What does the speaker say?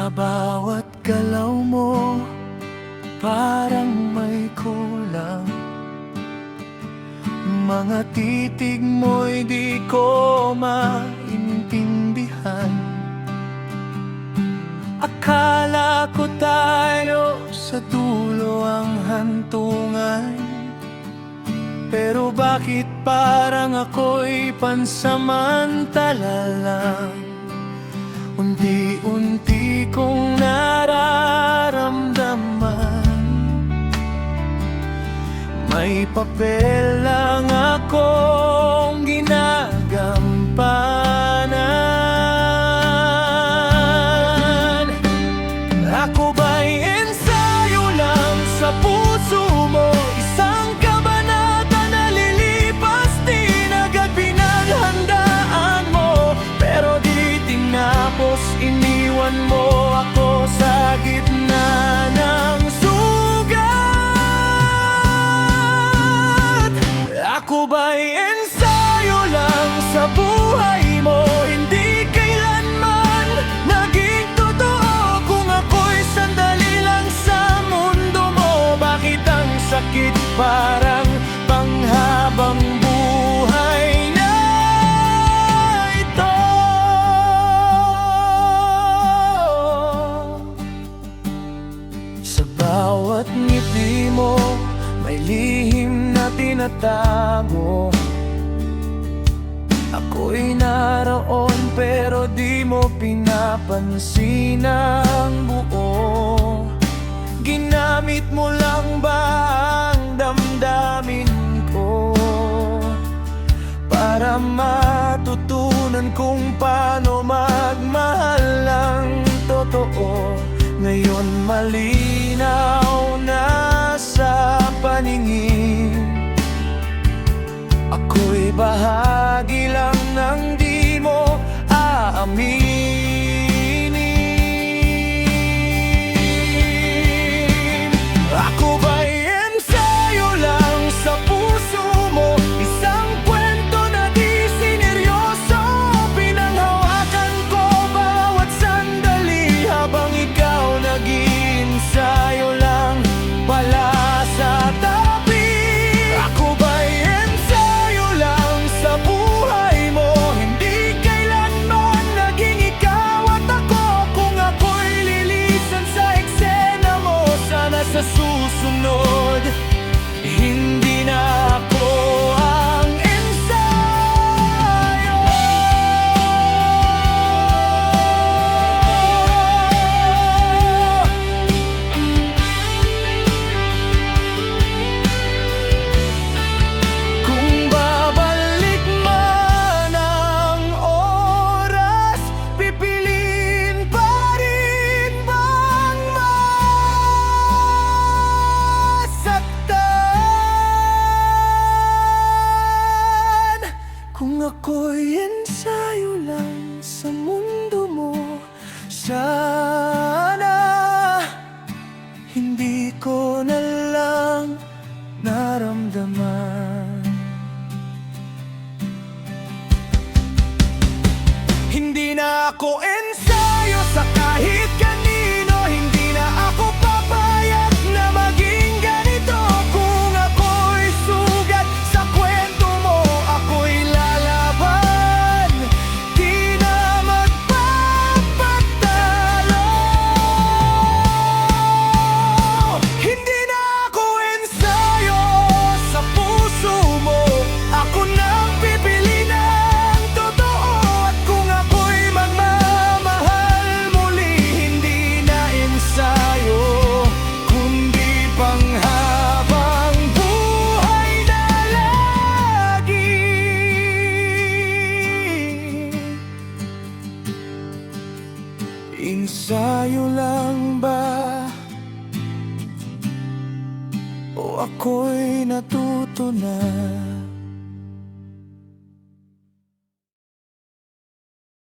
Sa bawat galaw mo, parang may kulang. Mga titig mo'y di ko maintindihan. Akala ko tayo sa dulo ang hantungan, pero bakit parang ako'y pansamantala lang? Unti-unti kong nararamdaman, may papel lang akong ginagampanan. Ako ba'y ensayo lang sa puso mo? Isang kabanata na lilipas, di agad pinaghandaan mo, pero di tinapos, iniwan mo ako sa gitna ng sugat. Ako ba'y ensayo lang sa buhay mo? Hindi kailanman naging totoo. Kung ako'y sandali lang sa mundo mo, bakit ang sakit parang panghabang buhay na ito? Sa bawat ngiti mo, may lihim na tinatago. Ako'y naroon pero di mo pinapansin ang buo. Ginamit mo lang ba ang damdamin ko para matutunan kung paano magmahal ng totoo? Ngayon malinaw na sa paningin, ako'y bahagi lang ng di mo aaminin. Ako ba'y ensayo lang sa puso mo? Isang kwento na di sineryoso, pinanghawakan ko bawat sandali habang ikaw nag-iensayo lang pala sa tabi. Ako ba'y ensayo lang sa buhay mo? Hindi kailanman naging ikaw at ako. Kung ako'y lilisan sa eksena mo, sana sa susunod hindi na ako ang ensayo. Kung babalik man ang oras, pipiliin pa rin bang masaktan? Kung ako'y ensayo lang sa mundo mo, sana hindi ko na lang naramdaman. Hindi na ako ensayo sa kahit kanino, hindi na ako papayag na maging ganito. Kung ako'y sugat sa kwento mo, ako'y lalaban, di na magpapatalo. Hindi na ako ensayo sa puso mo, ako nang pipili ng totoo. At kung ako'y magmamahal muli, hindi na ensayo, kundi panghabang buhay na lagi. Ensayo lang ba o ako'y natuto na?